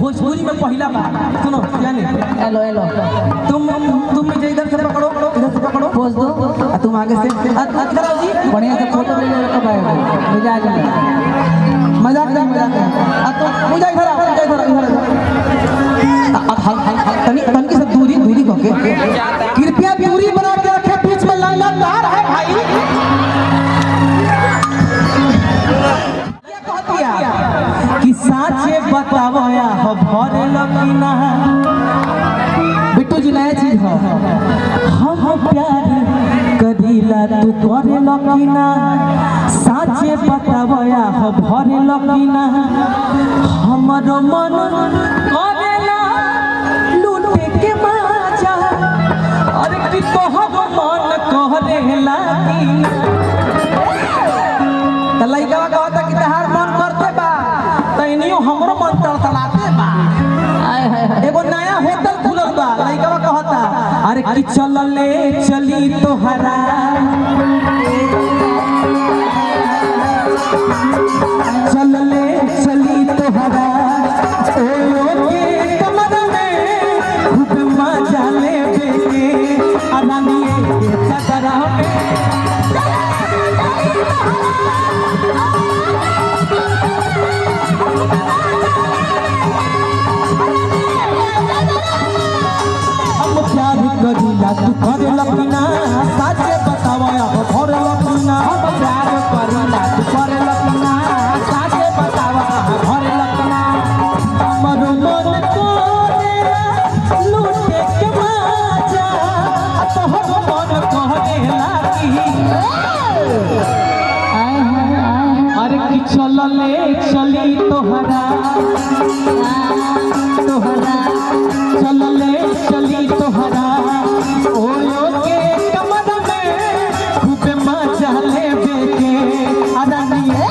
भोजपुरी में पहला बार सुनो यानी हेलो हेलो तुम मुझे इधर से पकड़ो पोज दो तुम आगे से कराओ जी बढ़िया से फोटो ले ले कब आएगा मिजाज में मजाक नहीं तो मुझे इधर तनकी से दूरी करके कृपया दूरी बना के रखे बीच में लगातार है भाई क्या कहती है कि साचे बतावो या हो भरे लकीना बिट्टू जी नया चीज हो हम प्यार कदीला तू करे लकीना साचे बतावो या हो भरे लकीना हमरो मन करेला लूटे के माजा अरे कि तोहर मन करेला त लइका कहता कि तहार मन करते बा तइनियो हमरो मन तड़तड़ाते बा एगो नया होटल खुलल बा लइका कहता अरे कि चलले चली तोहरा चलले चली तोहरा ओके कमर में खूब मजा लेबे के अनानिए के चदरा में हम प्यार करीला तू करे लकीना साचे बतावा हो भरे लकीना हम प्यार करीला तू करे लकीना साचे बतावा हो भरे लकीना हमर मन करेला लूटे के माजा तोहर मन करेला की अरे कि चलले चली तोहरा चलले चली तोहरा ओयो के कमर में खूब मजा लेबे के अदानिए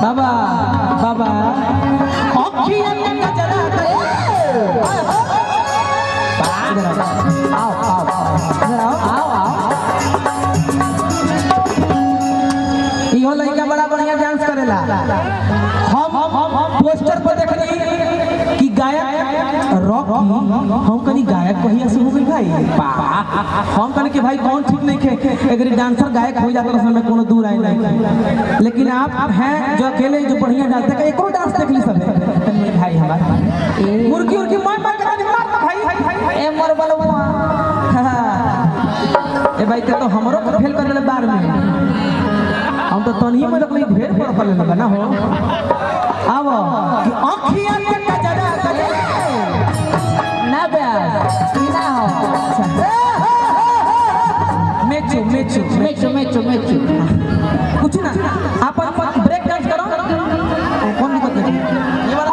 बाबा बाबा इहो लड़का बड़ा बढ़िया डांस करेला हम पोस्टर पर देखनी कि गायक रॉक हम कनी गायक कहिया से हो गई भाई हम कने कि भाई कौन ठीक नहीं खे अगर डांसर गायक हो जाता समय कोनो दूर आए नहीं लेकिन आप हैं जो अकेले जो बढ़िया डांस देख एको डांस देख ली सब भाई हमारा मुर्गी उर्गी मार मार के मार भाई ए मोर बलवा ए भाई तो हमरो को फेल कर देले बार में हम तो तनिए में लगली ढेर पर कर लेना ना हो अब कि आँखियां के कजरा ना बे ना हो मेचो कुछ ना आप ब्रेक डांस करो कौन दिक्कत नहीं ये वाला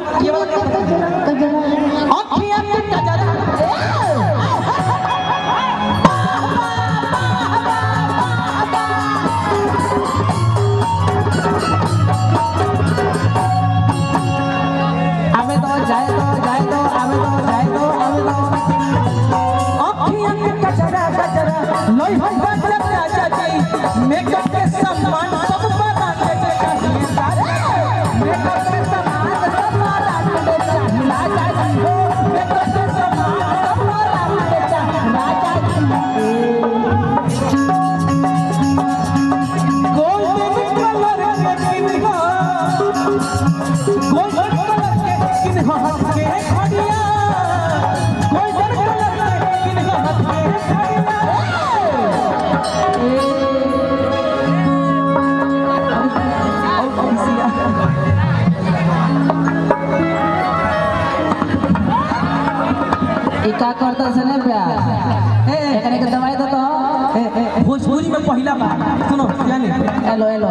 आँखियां के कजरा मेकअप के सामान सब बना के चाहिए मेकअप के सामान सब करता से नहीं प्यार एकने के दवाई दो तो भोजपुरी में पहला बार सुनो यानी हेलो हेलो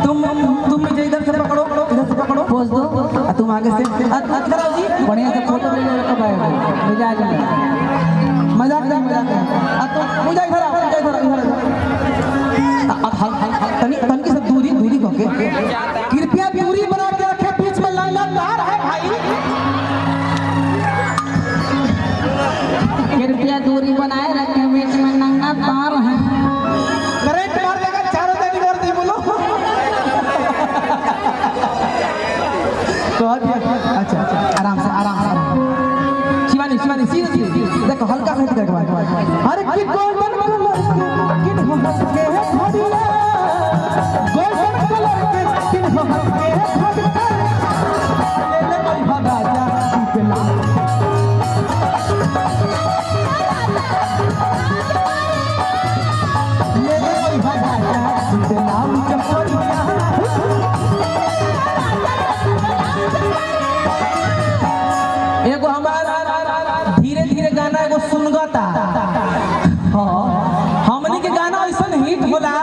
तुम मुझे इधर से पकड़ो पोज दो तुम आगे से कराओ जी बढ़िया से फोटो ले लो कब आएगा मिजाज में मजाक तुम मुझे इधर तन की सब दूरी करके कृपया दूरी बना के रखे बीच में लंगा तार है भाई कृपया दूरी बनाए रखें बीच में नंगा तार है करंट मार देगा चारों तरफ कर दे बोलो अच्छा आराम से शिवानी सीधे देखो हल्का सा करके बाद अरे कि गोल्डन कलर के किन हो सके है खड़िया गोल्डन कलर के किन हो सके है खड़िया ले ले भाई भागा जा पिला ले ले भाई भागा जा पिला चपड़िया एगो हमारा धीरे धीरे गाना एगो सुनगता हमनी के गाना ऐसा हिट होला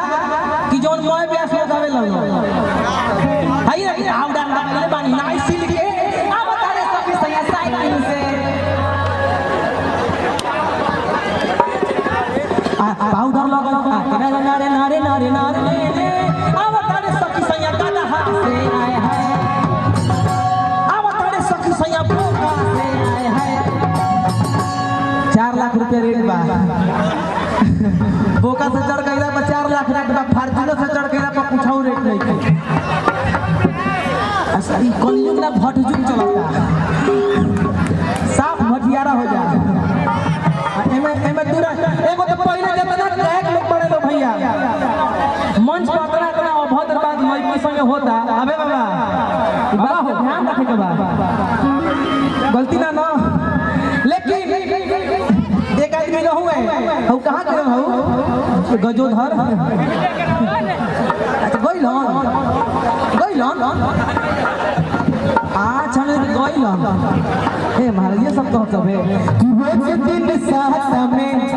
कि जौन मोय ब्यास में गावे लगलो हाय रे आवडा ले बानी नाइ सिल के आ बता रे सब सया साइकिल से पाउडर लगल नारे ले आ बता रे सब सया गाना हाथ से आए है आ बता रे सब सया बोका से आए है 4 लाख रुपया रेट बा बोका से चढ़ गईला पर 4 लाख रेट बा फार्चूनर से चढ़ गईला पर कुछौ रेट नहीं के असली कलयुग ना भटजुग चलता साफ भटियारा हो जा एमे दूरा एगो तो पहले जतना गायक लोग बड़े लो भैया मंच पर इतना अभद्र बात मई संगे होता अबे बाबा बड़ा हो ध्यान रखे के बा गलती ना लेकिन एक आदमी रहू है हम कहां के रहू गजोधर गइलन अच्छा गइलन हे महाराज ये सब तो सब है कि वो दिन साथ में